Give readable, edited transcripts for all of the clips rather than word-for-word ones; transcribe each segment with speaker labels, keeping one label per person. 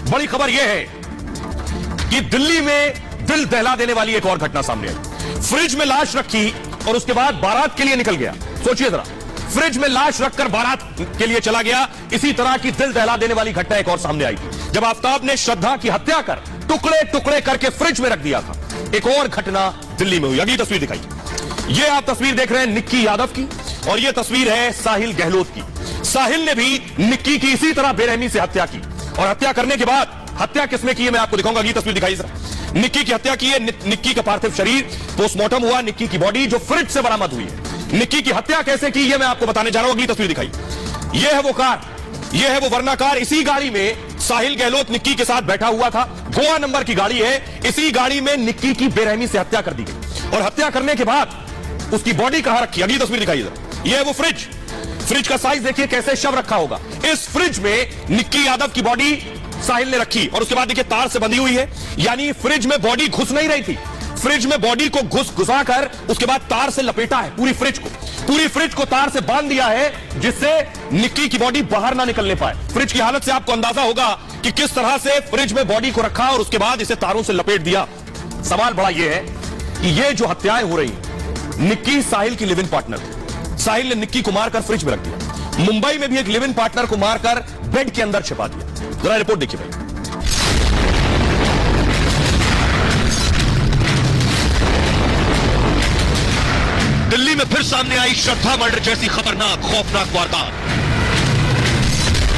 Speaker 1: बड़ी खबर यह है कि दिल्ली में दिल दहला देने वाली एक और घटना सामने आई। फ्रिज में लाश रखी और उसके बाद बारात के लिए निकल गया। सोचिए जरा, फ्रिज में लाश रखकर बारात के लिए चला गया। इसी तरह की दिल दहला देने वाली घटना एक और सामने आई थी जब आफताब ने श्रद्धा की हत्या कर टुकड़े टुकड़े करके फ्रिज में रख दिया था। एक और घटना दिल्ली में हुई। अगली तस्वीर दिखाई। यह आप तस्वीर देख रहे हैं निक्की यादव की और यह तस्वीर है साहिल गहलोत की। साहिल ने भी निक्की की इसी तरह बेरहमी से हत्या की और हत्या करने के बाद, हत्या किसने की है मैं आपको दिखाऊंगा। अगली तस्वीर दिखाई जरा। निक्की की हत्या की है। निक्की का पार्थिव शरीर पोस्टमार्टम हुआ। निक्की की बॉडी जो फ्रिज से बरामद हुई है। निक्की की हत्या कैसे की यह मैं आपको बताने जा रहा हूं। अगली तस्वीर दिखाई। यह है वो कार, यह है वो वरना कार। इसी गाड़ी में साहिल गहलोत निक्की के साथ बैठा हुआ था। गोवा नंबर की गाड़ी है। इसी गाड़ी में निक्की की बेरहमी से हत्या कर दी गई और हत्या करने के बाद उसकी बॉडी कहां रखी। अगली तस्वीर दिखाई जरा। यह है वो फ्रिज। फ्रिज का साइज देखिए कैसे शव रखा होगा। इस फ्रिज में निक्की यादव की बॉडी साहिल ने रखी और उसके बाद देखिए तार से बंधी हुई है, यानी फ्रिज में बॉडी घुस नहीं रही थी। फ्रिज में बॉडी को घुसाकर उसके बाद तार से लपेटा है। पूरी फ्रिज को तार से बांध दिया है जिससे निक्की की बॉडी बाहर ना निकलने पाए। फ्रिज की हालत से आपको अंदाजा होगा कि किस तरह से फ्रिज में बॉडी को रखा और उसके बाद इसे तारों से लपेट दिया। सवाल बड़ा यह है कि ये जो हत्याएं हो रही, निक्की साहिल की लिव इन पार्टनर थी। साहिल ने निक्की को मारकर फ्रिज में रख दिया। मुंबई में भी एक लिव इन पार्टनर को मारकर बेड के अंदर छिपा दिया। जरा रिपोर्ट देखिए भाई।
Speaker 2: दिल्ली में फिर सामने आई श्रद्धा मर्डर जैसी खतरनाक खौफनाक वारदात।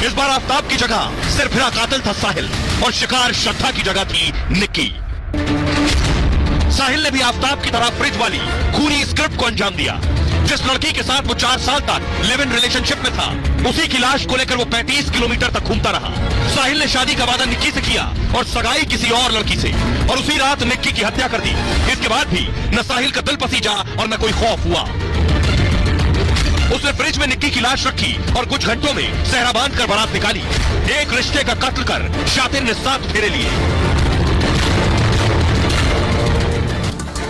Speaker 2: इस बार आफताब की जगह सिरफिरा कातिल था साहिल और शिकार श्रद्धा की जगह थी निक्की। साहिल ने भी आफताब की तरह फ्रिज वाली खूनी स्क्रिप्ट को अंजाम दिया। जिस लड़की के साथ वो 4 साल तक लिव इन रिलेशनशिप में था, उसी की लाश को लेकर वो 35 किलोमीटर तक घूमता रहा। साहिल ने शादी का वादा निक्की से किया और सगाई किसी और लड़की से, और उसी रात निक्की की हत्या कर दी। इसके बाद भी न साहिल का दिल पसीजा और न कोई खौफ हुआ। उसने फ्रिज में निक्की की लाश रखी और कुछ घंटों में सहरा बांध कर बारात निकाली। एक रिश्ते का कत्ल कर शातिर ने 7 फेरे लिए।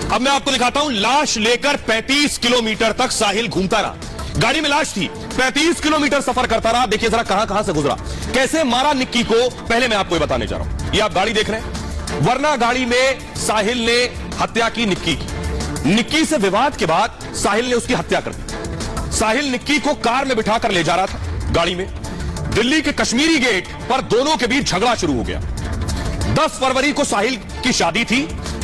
Speaker 1: अब मैं आपको दिखाता हूं। लाश लेकर 35 किलोमीटर तक साहिल घूमता रहा। गाड़ी में लाश थी, 35 किलोमीटर सफर करता रहा। देखिए जरा कहां कहां से गुजरा, कैसे मारा निक्की को, पहले मैं आपको ये बताने जा रहा हूं। ये आप गाड़ी देख रहे हैं, वरना गाड़ी में साहिल ने हत्या की निक्की की। निक्की से विवाद के बाद साहिल ने उसकी हत्या कर दी। साहिल निक्की को कार में बिठाकर ले जा रहा था गाड़ी में। दिल्ली के कश्मीरी गेट पर दोनों के बीच झगड़ा शुरू हो गया। 10 फरवरी को साहिल की शादी थी।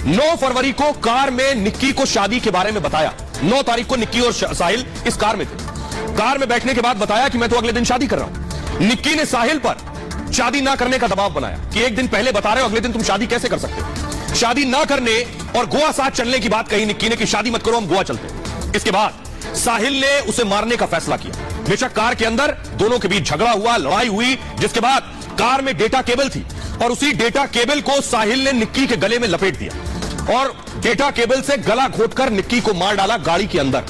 Speaker 1: 9 फरवरी को कार में निक्की को शादी के बारे में बताया। 9 तारीख को निक्की और साहिल इस कार में थे। कार में बैठने के बाद बताया कि मैं तो अगले दिन शादी कर रहा हूं। निक्की ने साहिल पर शादी ना करने का दबाव बनाया कि एक दिन पहले बता रहे हो, अगले दिन तुम शादी कैसे कर सकते हो। शादी ना करने और गोवा साथ चलने की बात कही निक्की ने कि शादी मत करो, हम गोवा चलते हैं। इसके बाद साहिल ने उसे मारने का फैसला किया। बेशक कार के अंदर दोनों के बीच झगड़ा हुआ, लड़ाई हुई, जिसके बाद कार में डेटा केबल थी और उसी डेटा केबल को साहिल ने निक्की के गले में लपेट दिया और डेटा केबल से गला घोटकर निक्की को मार डाला गाड़ी के अंदर।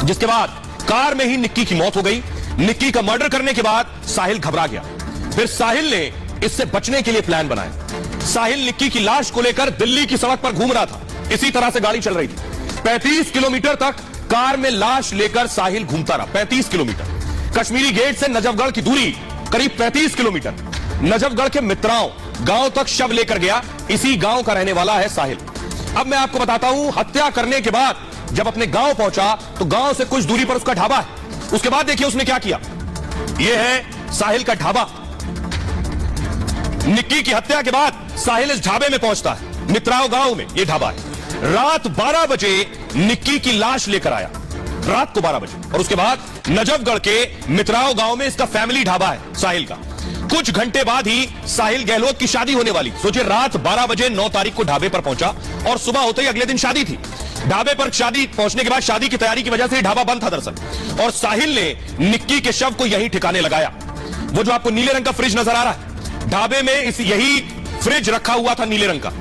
Speaker 1: जिसके बाद कार में ही निक्की की मौत हो गई। निक्की का मर्डर करने के बाद साहिल घबरा गया। फिर साहिल ने इससे बचने के लिए प्लान बनाया। साहिल निक्की की लाश को लेकर दिल्ली की सड़क पर घूम रहा था। इसी तरह से गाड़ी चल रही थी। 35 किलोमीटर तक कार में लाश लेकर साहिल घूमता रहा। 35 किलोमीटर। कश्मीरी गेट से नजफगढ़ की दूरी करीब 35 किलोमीटर। नजफगढ़ के मित्राओं गांव तक शव लेकर गया। इसी गांव का रहने वाला है साहिल। अब मैं आपको बताता हूं, हत्या करने के बाद जब अपने गांव पहुंचा तो गांव से कुछ दूरी पर उसका ढाबा है। उसके बाद देखिए उसने क्या किया। यह है साहिल का ढाबा। निक्की की हत्या के बाद साहिल इस ढाबे में पहुंचता है। मित्राओं गांव में यह ढाबा है। रात 12 बजे निक्की की लाश लेकर आया, रात को 12 बजे। और उसके बाद नजफगढ़ के मित्राओं गांव में इसका फैमिली ढाबा है साहिल का। कुछ घंटे बाद ही साहिल गहलोत की शादी होने वाली। सोचिए रात 12 बजे 9 तारीख को ढाबे पर पहुंचा और सुबह होते ही अगले दिन शादी थी। ढाबे पर शादी पहुंचने के बाद शादी की तैयारी की वजह से ढाबा बंद था दरअसल, और साहिल ने निक्की के शव को यहीं ठिकाने लगाया। वो जो आपको नीले रंग का फ्रिज नजर आ रहा है, ढाबे में यही फ्रिज रखा हुआ था नीले रंग का,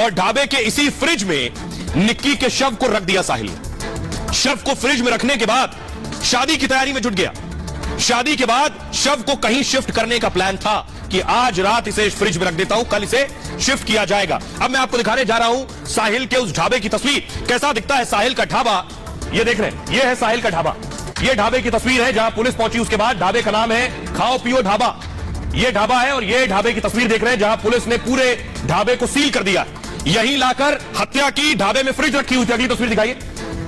Speaker 1: और ढाबे के इसी फ्रिज में निक्की के शव को रख दिया साहिल ने। शव को फ्रिज में रखने के बाद शादी की तैयारी में जुट गया। शादी के बाद शव को कहीं शिफ्ट करने का प्लान था कि आज रात इसे फ्रिज में रख देता हूं, कल इसे शिफ्ट किया जाएगा। अब मैं आपको दिखाने जा रहा हूं साहिल के उस ढाबे की तस्वीर। कैसा दिखता है साहिल का ढाबा, ये देख रहे हैं। ये है साहिल का ढाबा। ये ढाबे की तस्वीर है जहां पुलिस पहुंची। उसके बाद ढाबे का नाम है खाओ पियो ढाबा। ये ढाबा है और ये ढाबे की तस्वीर देख रहे हैं जहां पुलिस ने पूरे ढाबे को सील कर दिया। यहीं लाकर हत्या की, ढाबे में फ्रिज रखी हुई थी। अगली तस्वीर दिखाइए,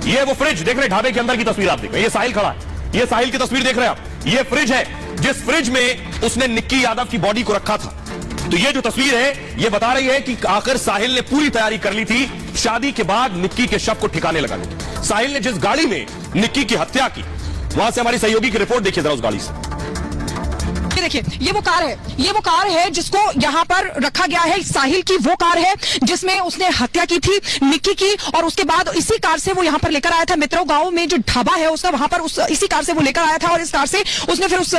Speaker 1: ये वो फ्रिज देख रहे हैं, ढाबे के अंदर की तस्वीर आप देख रहे हैं। ये साहिल खड़ा है, ये साहिल की तस्वीर देख रहे हैं आप। ये फ्रिज है जिस फ्रिज में उसने निक्की यादव की बॉडी को रखा था। तो ये जो तस्वीर है ये बता रही है कि आखिर साहिल ने पूरी तैयारी कर ली थी शादी के बाद निक्की के शव को ठिकाने लगाने की। साहिल ने जिस गाड़ी में निक्की की हत्या की, वहां से हमारी सहयोगी की रिपोर्ट देखिए जरा उस गाड़ी से।
Speaker 3: देखिए ये वो कार है जिसको यहाँ पर रखा गया है। साहिल की वो कार है जिसमें उसने हत्या की थी निक्की की, और उसके बाद इसी कार से वो यहाँ पर लेकर आया था। मित्रों गांव में जो ढाबा है उसका, वहां पर इसी कार से वो लेकर आया था और इस कार से उसने फिर उस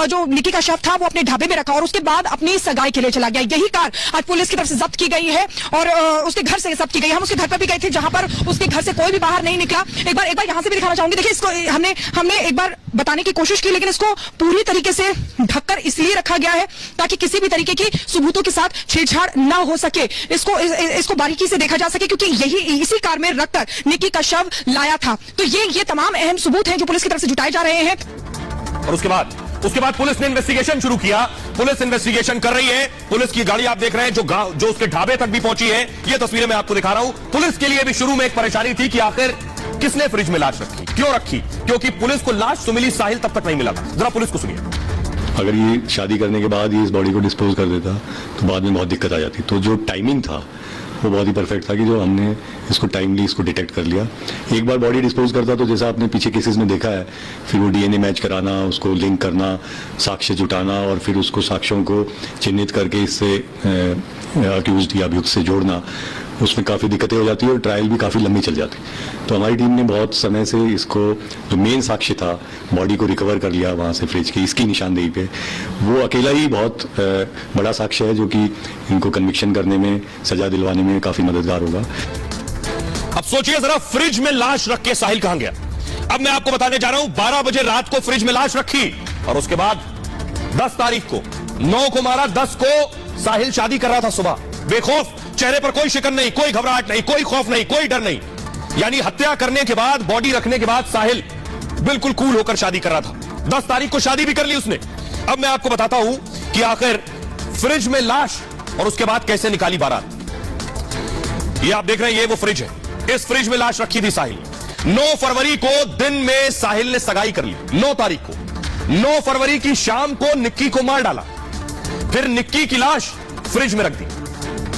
Speaker 3: जो निक्की का शव था वो अपने ढाबे में रखा और उसके बाद अपनी सगाई के लिए चला गया। यही कार आज पुलिस की तरफ से जब्त की गई है और उसके घर से जब्त की गई। हम उसके घर पर भी गए थे जहां पर उसके घर से कोई भी बाहर नहीं निकला। एक बार यहाँ से भी दिखाना चाहूंगी। देखिए इसको हमने एक बार बताने की कोशिश की, लेकिन इसको पूरी तरीके से ढककर इसलिए रखा गया है ताकि किसी भी तरीके की सबूतों के साथ छेड़छाड़ ना हो सके। इसको बारीकी से देखा जा सके, क्योंकि इसी कार में रखकर निक्की का शव लाया था। तो ये तमाम अहम सबूत हैं जो पुलिस की तरफ से जुटाए जा रहे हैं।
Speaker 1: और उसके बाद पुलिस ने इन्वेस्टिगेशन शुरू किया। पुलिस इन्वेस्टिगेशन कर रही है। पुलिस की गाड़ी आप देख रहे हैं जो उसके ढाबे तक भी पहुंची है। ये तस्वीरें मैं आपको दिखा रहा हूं। पुलिस के लिए भी शुरू में एक परेशानी थी कि आखिर किसने फ्रिज में लाश रखी, क्यों रखी, क्योंकि पुलिस को लाश तो मिली, साहिल तब तक नहीं मिला था। जरा पुलिस को सुनिए।
Speaker 4: अगर ये शादी करने के बाद ये इस बॉडी को डिस्पोज कर देता तो बाद में बहुत दिक्कत आ जाती। तो जो टाइमिंग था वो बहुत ही परफेक्ट था कि जो हमने इसको टाइमली इसको डिटेक्ट कर लिया। एक बार बॉडी डिस्पोज करता तो जैसा आपने पीछे केसेस में देखा है, फिर वो डीएनए मैच कराना, उसको लिंक करना, साक्ष्य जुटाना और फिर उसको साक्ष्यों को चिन्हित करके इससे अक्यूज्ड या अभियुक्त से जोड़ना, उसमें काफ़ी दिक्कतें हो जाती है और ट्रायल भी काफ़ी लंबी चल जाती। तो हमारी टीम ने बहुत समय से इसको जो मेन साक्ष्य था बॉडी को रिकवर कर लिया वहाँ से फ्रिज की, इसकी निशानदेही पे। वो अकेला ही बहुत बड़ा साक्ष्य है जो कि इनको कन्विक्शन करने में, सजा दिलवाने में काफ़ी मददगार होगा।
Speaker 1: अब सोचिए जरा, फ्रिज में लाश रख के साहिल कहां गया। अब मैं आपको बताने जा रहा हूं, 12 बजे रात को फ्रिज में लाश रखी और उसके बाद 10 तारीख को, 9 को मारा, 10 को साहिल शादी कर रहा था सुबह, बेखौफ, चेहरे पर कोई शिकन नहीं, कोई घबराहट नहीं, कोई खौफ नहीं, कोई डर नहीं। यानी हत्या करने के बाद, बॉडी रखने के बाद साहिल बिल्कुल कूल होकर शादी कर रहा था। 10 तारीख को शादी भी कर ली उसने। अब मैं आपको बताता हूं कि आखिर फ्रिज में लाश और उसके बाद कैसे निकाली बारात। ये आप देख रहे हैं, ये वो फ्रिज है। इस फ्रिज में लाश रखी थी साहिल। 9 फरवरी को दिन में साहिल ने सगाई कर ली। 9 तारीख को, 9 फरवरी की शाम को निक्की को मार डाला, फिर निक्की की लाश फ्रिज में रख दी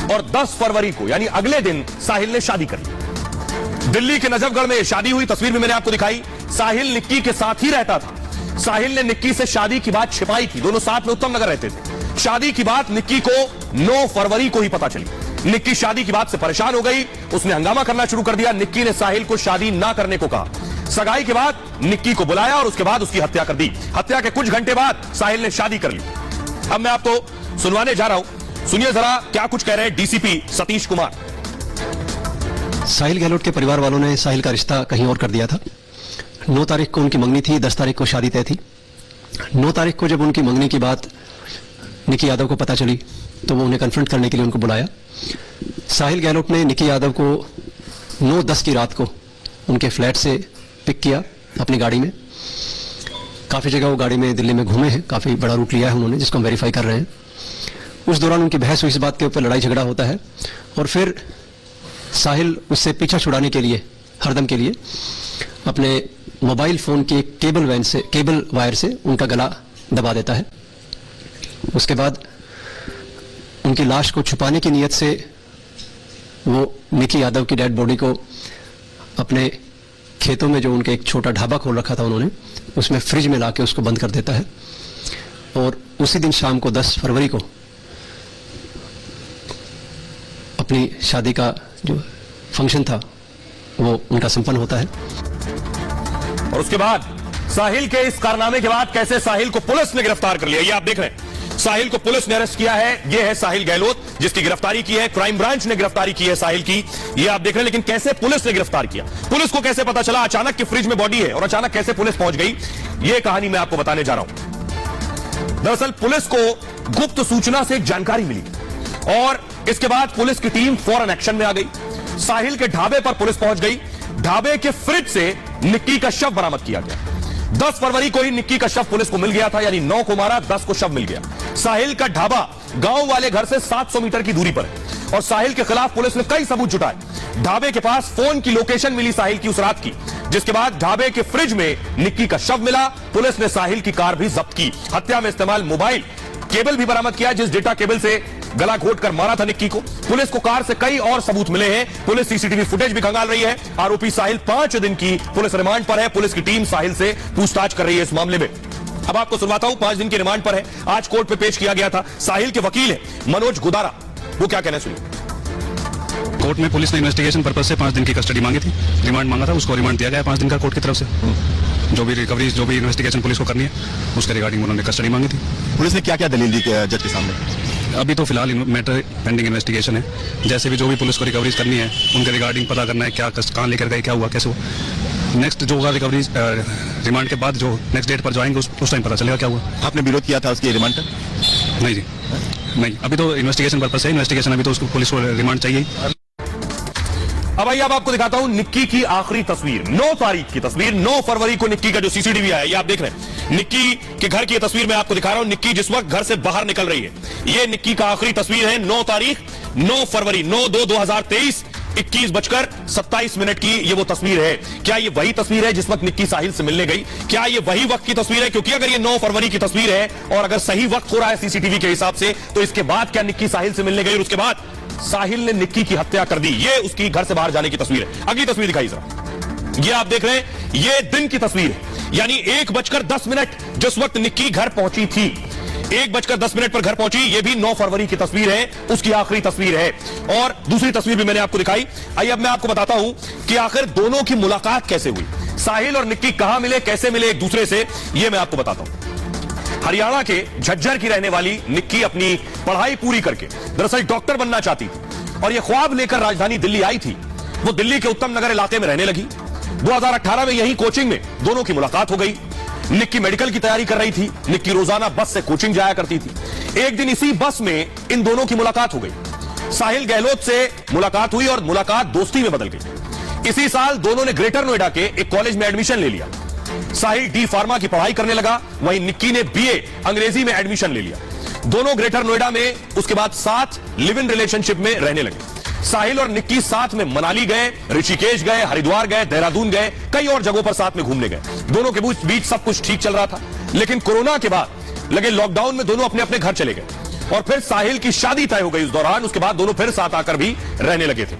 Speaker 1: और 10 फरवरी को यानी अगले दिन साहिल ने शादी कर ली। दिल्ली के नजफगढ़ में शादी हुई, तस्वीर भी मैंने आपको दिखाई। साहिल निक्की के साथ ही रहता था। साहिल ने निक्की से शादी की बात छिपाई थी, दोनों साथ में उत्तम नगर रहते थे। शादी की बात निक्की को 9 फरवरी को ही पता चली। निक्की शादी की बात से परेशान हो गई, उसने हंगामा करना शुरू कर दिया। निक्की ने साहिल को शादी ना करने को कहा। सगाई के बाद निक्की को बुलाया और उसके बाद उसकी हत्या कर दी। हत्या के कुछ घंटे बाद साहिल ने शादी कर ली। अब मैं आपको सुनवाने जा रहा हूं, सुनिए जरा क्या कुछ कह रहे हैं डीसीपी सतीश कुमार।
Speaker 5: साहिल गहलोत के परिवार वालों ने साहिल का रिश्ता कहीं और कर दिया था। 9 तारीख को उनकी मंगनी थी, 10 तारीख को शादी तय थी। 9 तारीख को जब उनकी मंगनी की बात निक्की यादव को पता चली तो वो उन्हें कन्फ्रंट करने के लिए उनको बुलाया। साहिल गहलोत ने निक्की यादव को 9-10 की रात को उनके फ्लैट से पिक किया अपनी गाड़ी में। काफ़ी जगह वो गाड़ी में दिल्ली में घूमे हैं, काफ़ी बड़ा रूट लिया है उन्होंने, जिसको हम वेरीफाई कर रहे हैं। उस दौरान उनकी बहस हुई, इस बात के ऊपर लड़ाई झगड़ा होता है और फिर साहिल उससे पीछा छुड़ाने के लिए, हरदम के लिए, अपने मोबाइल फोन के केबल वायर से उनका गला दबा देता है। उसके बाद उनकी लाश को छुपाने की नीयत से वो निक्की यादव की डेड बॉडी को अपने खेतों में, जो उनके एक छोटा ढाबा खोल रखा था उन्होंने, उसमें फ्रिज में लाके उसको बंद कर देता है। और उसी दिन शाम को 10 फरवरी को अपनी शादी का जो फंक्शन था वो उनका संपन्न होता है।
Speaker 1: और उसके बाद साहिल के इस कारनामे के बाद कैसे साहिल को पुलिस ने गिरफ्तार कर लिया, ये आप देख रहे हैं। साहिल को पुलिस ने अरेस्ट किया है। ये है साहिल गहलोत जिसकी गिरफ्तारी की है, क्राइम ब्रांच ने गिरफ्तारी की है साहिल की, ये आप देख रहे हैं। लेकिन कैसे पुलिस ने गिरफ्तार किया, पुलिस को कैसे पता चला अचानक कि फ्रिज में बॉडी है और अचानक कैसे पुलिस पहुंच गई, ये कहानी मैं आपको बताने जा रहा हूं। दरअसल पुलिस को गुप्त सूचना से एक जानकारी मिली और इसके बाद पुलिस की टीम फौरन एक्शन में आ गई। साहिल के ढाबे पर पुलिस पहुंच गई। ढाबे के फ्रिज से निक्की का शव बरामद किया गया। 10 फरवरी को ही निक्की का शव पुलिस को मिल गया था, यानी 9 को मारा, 10 को शव मिल गया। साहिल का ढाबा गांव वाले घर से 700 मीटर की दूरी पर है और साहिल के खिलाफ पुलिस ने कई सबूत जुटाए। ढाबे के पास फोन की लोकेशन मिली साहिल की उस रात की, जिसके बाद ढाबे के फ्रिज में निक्की का शव मिला। पुलिस ने साहिल की कार भी जब्त की। हत्या में इस्तेमाल मोबाइल केबल भी बरामद किया, जिस डेटा केबल से गला घोट कर मारा था निक्की को। पुलिस को कार से कई और सबूत मिले हैं। पुलिस सीसीटीवी फुटेज भी खंगाल रही है। आरोपी साहिल 5 दिन की पुलिस रिमांड पर है। पुलिस की टीम साहिल से पूछताछ कर रही है इस मामले में। अब आपको सुनवाता हूं, 5 दिन की रिमांड पर है, आज कोर्ट पे पेश किया गया था। साहिल के वकील है मनोज गुदारा, वो क्या कहना सुनिए।
Speaker 6: कोर्ट में पुलिस ने इन्वेस्टिगेशन पर्पज से 5 दिन की कस्टडी मांगी थी, रिमांड मांगा था, उसको रिमांड दिया गया 5 दिन का कोर्ट की तरफ से। जो भी रिकवरी, जो भी इन्वेस्टिगेशन पुलिस को करनी है उसके रिगार्डिंग उन्होंने कस्टडी मांगी थी।
Speaker 7: पुलिस ने क्या क्या दलील दी जज के सामने?
Speaker 6: अभी तो फिलहाल मैटर पेंडिंग इन्वेस्टिगेशन है। जैसे भी जो भी पुलिस को रिकवरीज करनी है उनके रिगार्डिंग पता करना है, क्या कहाँ लेकर गए, क्या हुआ, कैसे हुआ। नेक्स्ट जो होगा रिकवरीज रिमांड के बाद जो नेक्स्ट डेट पर जो आएंगे उस टाइम पता चलेगा क्या हुआ।
Speaker 7: आपने विरोध किया था उसके रिमांड का?
Speaker 6: नहीं जी, नहीं, अभी तो इन्वेस्टिगेशन पर्पज है, इन्वेस्टिगेशन अभी तो उसको पुलिस को रिमांड चाहिए।
Speaker 1: अब आइए अब आपको दिखाता हूं निक्की की आखिरी तस्वीर, 9 तारीख की तस्वीर। 9 फरवरी को निक्की का जो सीसीटीवी आया, ये आप देख रहे हैं। निक्की के घर की ये तस्वीर मैं आपको दिखा रहा हूं। निक्की जिस वक्त घर से बाहर निकल रही है, ये निक्की का आखिरी तस्वीर है। 9 तारीख, 9 फरवरी, 9/2/2023, 21:27 की ये वो तस्वीर है। क्या ये वही तस्वीर है जिस वक्त निक्की साहिल से मिलने गई? क्या ये वही वक्त की तस्वीर है? क्योंकि अगर ये 9 फरवरी की तस्वीर है और अगर सही वक्त हो रहा है सीसीटीवी के हिसाब से, तो इसके बाद क्या निक्की साहिल से मिलने गई और उसके बाद साहिल ने निक्की की हत्या कर दी? ये उसकी घर से बाहर जाने की तस्वीर है। अगली तस्वीर दिखाई जरा, ये आप देख रहे हैं, ये दिन की तस्वीर है, यानी 1:10 जिस वक्त निक्की घर पहुंची थी, 1:10 पर घर पहुंची। ये भी 9 फरवरी की तस्वीर है, उसकी आखिरी तस्वीर है। और दूसरी तस्वीर भी मैंने आपको दिखाई। आइए अब मैं आपको बताता हूं कि आखिर दोनों की मुलाकात कैसे हुई, साहिल और निक्की कहां मिले, कैसे मिले एक दूसरे से, ये मैं आपको बताता हूं। हरियाणा के झज्जर की रहने वाली निक्की अपनी पढ़ाई पूरी करके दरअसल डॉक्टर बनना चाहती थी और यह ख्वाब लेकर राजधानी दिल्ली आई थी। वो दिल्ली के उत्तम नगर इलाके में रहने लगी। 2018 में यही कोचिंग में दोनों की मुलाकात हो गई। निक्की मेडिकल की तैयारी कर रही थी। निक्की रोजाना बस से कोचिंग जाया करती थी। एक दिन इसी बस में इन दोनों की मुलाकात हो गई। साहिल गहलोत से मुलाकात हुई और मुलाकात दोस्ती में बदल गई। इसी साल दोनों ने ग्रेटर नोएडा के एक कॉलेज में एडमिशन ले लिया। साहिल डी फार्मा की पढ़ाई करने लगा, वहीं निक्की ने बीए अंग्रेजी में एडमिशन ले लिया। दोनों ग्रेटर नोएडा में उसके बाद साथ लिव इन रिलेशनशिप में रहने लगे। साहिल और निक्की साथ में मनाली गए, ऋषिकेश गए, हरिद्वार गए, देहरादून गए, कई और जगहों पर साथ में घूमने गए। दोनों के बीच सब कुछ ठीक चल रहा था, लेकिन कोरोना के बाद लगे लॉकडाउन में दोनों अपने अपने घर चले गए और फिर साहिल की शादी तय हो गई उस दौरान। उसके बाद दोनों फिर साथ आकर भी रहने लगे थे।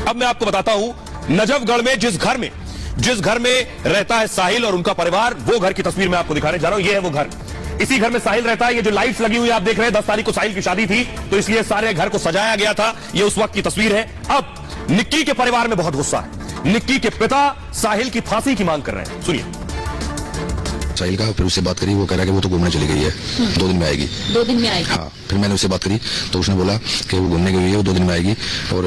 Speaker 1: अब मैं आपको बताता हूं, नजफगढ़ में जिस घर में रहता है साहिल और उनका परिवार, वो घर की तस्वीर मैं आपको दिखाने जा रहा हूं। ये है वो घर, इसी घर में साहिल रहता है। ये जो लाइट्स लगी हुई आप देख रहे हैं, 10 तारीख को साहिल की शादी थी, तो इसलिए सारे घर को सजाया गया था। ये उस वक्त की तस्वीर है। अब निक्की के परिवार में बहुत गुस्सा है। निक्की के पिता साहिल की फांसी की मांग कर रहे हैं, सुनिए।
Speaker 8: साहिल का फिर उससे बात करी, वो कह रहा है कि वो तो घूमने चली गई है, 2 दिन में आएगी।
Speaker 9: 2 दिन में आएगी?
Speaker 8: हाँ, फिर मैंने उससे बात करी तो उसने बोला कि वो घूमने गई है, वो 2 दिन में आएगी। और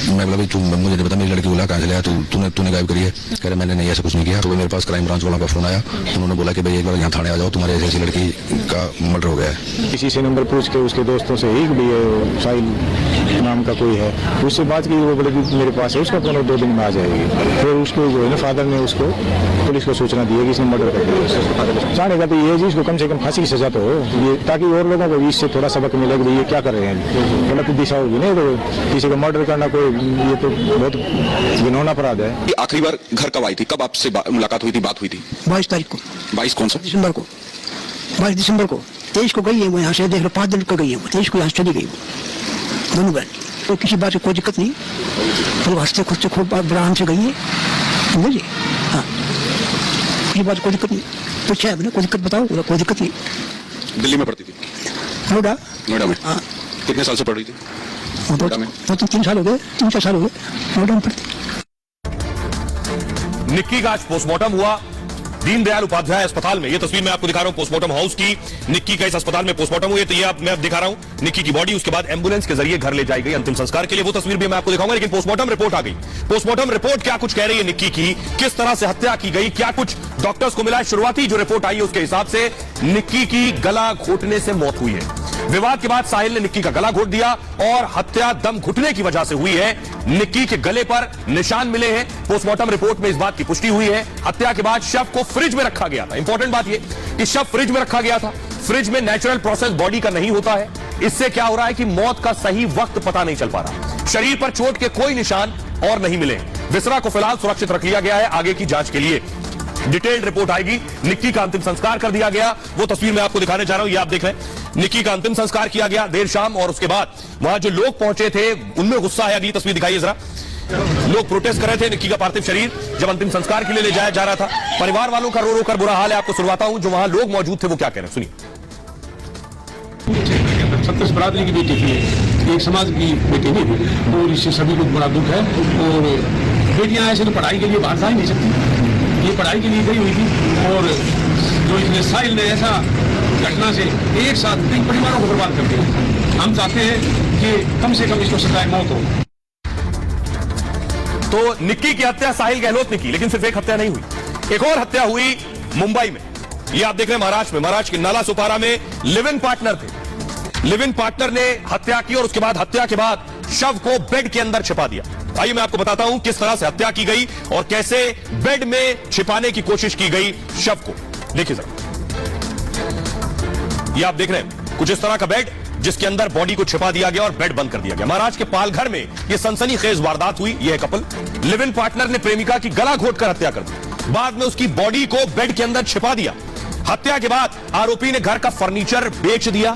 Speaker 8: मैं बोला भाई तू मुझे नहीं पता, मेरी लड़की बोला कहाँ से लाया तूने गायब करी है? कह रहा मैंने नहीं, ऐसा कुछ नहीं किया। तो मेरे पास क्राइम ब्रांच वालों का फोन आया, उन्होंने बोला कि भाई एक बार यहाँ थाने आ जाओ, तुम्हारे ऐसी लड़की का मर्डर हो गया है।
Speaker 10: किसी से नंबर पूछ के उसके दोस्तों से ही भी साहिल नाम का कोई है, उससे बात की, वो बोले कि मेरे पास है उसका फोन, 2 दिन में आ जाएगी। फिर उसको जो है ना फादर ने उसको पुलिस को सूचना दी है कि इसने मर्डर कर दिया। जाने का तो ये जी, इसको कम से कम फांसी की सजा तो हो, ये ताकि और लोगों को इससे थोड़ा सबक मिले कि ये क्या कर रहे हैं, गलत दिशा होगी नहीं। तो किसी को मर्डर करना कोई, ये तो बहुत घिनौना अपराध है।
Speaker 11: आखिरी बार घर कब आई थी, कब आपसे मुलाकात हुई थी, बात हुई थी?
Speaker 12: 22 तारीख को।
Speaker 11: 22 कौन सा?
Speaker 12: दिसंबर को। 22 दिसंबर को। 23 को गई है वो यहाँ से, देख लो 5 दिन को गई है वो। 23 को यहाँ से चली गई वो, दोनों बहन। तो किसी बात से कोई दिक्कत नहीं, तो हंसते खुदते खूब आराम से गई है, समझिए। हाँ, किसी बात कोई दिक्कत नहीं। पूछा है मैंने, कोई दिक्कत बताओ, कोई दिक्कत नहीं।
Speaker 11: दिल्ली में पढ़ती थी? नोएडा में। हाँ। कितने साल से पढ़ रही थी?
Speaker 12: 3 साल हो गए, 3-4 साल हो गए नोएडा में पढ़ती।
Speaker 1: निक्की का आज पोस्टमार्टम हुआ दीनदयाल उपाध्याय अस्पताल में। ये तस्वीर मैं आपको दिखा रहा हूं पोस्टमार्टम हाउस की। निक्की का इस अस्पताल में पोस्टमार्टम हुई, तो ये मैं अब दिखा रहा हूं निक्की की बॉडी। उसके बाद एम्बुलेंस के जरिए घर ले जाई गई अंतिम संस्कार के लिए। वो तस्वीर भी मैं आपको दिखाऊंगा, लेकिन पोस्टमार्टम रिपोर्ट आ गई। पोस्टमार्टम रिपोर्ट क्या कुछ कह रही है निक्की की, किस तरह से हत्या की गई, क्या कुछ डॉक्टर्स को मिला शुरुआती जो रिपोर्ट आई है उसके हिसाब से निक्की की गला घोटने से मौत हुई है। विवाद के बाद साहिल ने निक्की का गला घोट दिया और हत्या दम घुटने की वजह से हुई है। निक्की के गले पर निशान मिले हैं। पोस्टमार्टम रिपोर्ट में इस बात की पुष्टि हुई है। हत्या के बाद शव को फ्रिज में रखा गया था। इंपॉर्टेंट बात यह कि शव फ्रिज में रखा गया था। फ्रिज में नेचुरल प्रोसेस बॉडी का नहीं होता है। इससे क्या हो रहा है कि मौत का सही वक्त पता नहीं चल पा रहा। शरीर पर चोट के कोई निशान और नहीं मिले। विसरा को फिलहाल सुरक्षित रख लिया गया है आगे की जांच के लिए। डिटेल्ड रिपोर्ट आएगी। निक्की का अंतिम संस्कार कर दिया गया। वो तस्वीर मैं आपको दिखाने जा रहा हूं, ये आप देख रहे हैं। निक्की का अंतिम संस्कार किया गया देर शाम और उसके बाद वहां जो लोग पहुंचे थे उनमें गुस्सा है। अगली तस्वीर दिखाइए जरा। लोग प्रोटेस्ट कर रहे थे। निक्की का पार्थिव शरीर जब अंतिम संस्कार के लिए ले जाया जा रहा था, परिवार वालों का रो रो कर बुरा हाल है। आपको सुनवाता हूं जो वहां लोग मौजूद थे वो क्या कह रहे हैं, सुनिए।
Speaker 11: सत्तर बरादरी की बेटी थी, एक समाज की बेटी नहीं थी और इससे सभी को बड़ा दुख है। और बेटियां ऐसे तो पढ़ाई के लिए बाहर जा ही नहीं सकती, ये पढ़ाई के लिए गई हुई थी। और जो इसने साहिल ने ऐसा घटना से एक साथ कई परिवारों को बर्बाद कर दिया। हम चाहते हैं कि कम से कम इसको सजाए मौत हो।
Speaker 1: तो निक्की की हत्या साहिल गहलोत ने की, लेकिन सिर्फ एक हत्या नहीं हुई, एक और हत्या हुई मुंबई में। ये आप देख रहे हैं महाराष्ट्र में। महाराष्ट्र के नाला सोपारा में लिव इन पार्टनर थे। लिव इन पार्टनर ने हत्या की और उसके बाद हत्या के बाद शव को बेड के अंदर छिपा दिया। आइए मैं आपको बताता हूं किस तरह से हत्या की गई और कैसे बेड में छिपाने की कोशिश की गई शव को। देखिए जरा, ये आप देख रहे हैं कुछ इस तरह का बेड जिसके अंदर बॉडी को छिपा दिया गया और बेड बंद कर दिया गया। महाराष्ट्र के पालघर में यह सनसनीखेज वारदात हुई। यह कपल लिव इन पार्टनर ने प्रेमिका की गला घोटकर हत्या कर दी, बाद में उसकी बॉडी को बेड के अंदर छिपा दिया। हत्या के बाद आरोपी ने घर का फर्नीचर बेच दिया।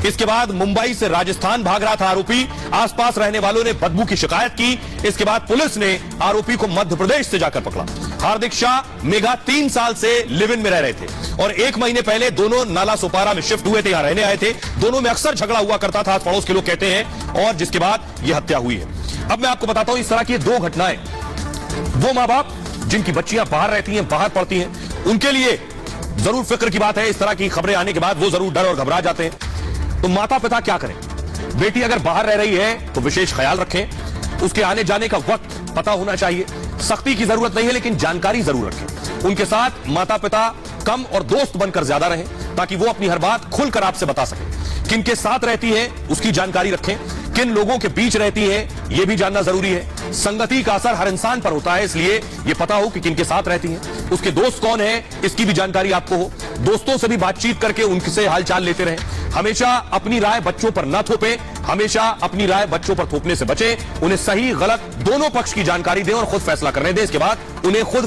Speaker 1: इसके बाद मुंबई से राजस्थान भाग रहा था आरोपी। आसपास रहने वालों ने बदबू की शिकायत की। इसके बाद पुलिस ने आरोपी को मध्य प्रदेश से जाकर पकड़ा। हार्दिक शाह मेघा 3 साल से लिव इन में रह रहे थे और 1 महीने पहले दोनों नाला सोपारा में शिफ्ट हुए थे, यहां रहने आए थे। दोनों में अक्सर झगड़ा हुआ करता था, पड़ोस के लोग कहते हैं, और जिसके बाद यह हत्या हुई है। अब मैं आपको बताता हूं इस तरह की 2 घटनाएं वो मां बाप जिनकी बच्चियां बाहर रहती हैं, बाहर पढ़ती हैं, उनके लिए जरूर फिक्र की बात है। इस तरह की खबरें आने के बाद वो जरूर डर और घबरा जाते हैं। तो माता पिता क्या करें? बेटी अगर बाहर रह रही है तो विशेष ख्याल रखें। उसके आने जाने का वक्त पता होना चाहिए। सख्ती की जरूरत नहीं है लेकिन जानकारी जरूर रखें। उनके साथ माता पिता कम और दोस्त बनकर ज्यादा रहें ताकि वो अपनी हर बात खुलकर आपसे बता सकें। किन के साथ रहती है उसकी जानकारी रखें। किन लोगों के बीच रहती है यह भी जानना जरूरी है। संगति का असर हर इंसान पर होता है, इसलिए यह पता हो कि किन के साथ रहती है, उसके दोस्त कौन है, इसकी भी जानकारी आपको हो। दोस्तों से भी बातचीत करके उनसे हालचाल लेते रहें। हमेशा अपनी राय बच्चों पर न थोपें। हमेशा अपनी राय बच्चों पर थोपने से बचें। उन्हें सही गलत दोनों पक्ष की जानकारी दें और खुद फैसला करने दें। इसके बाद उन्हें खुद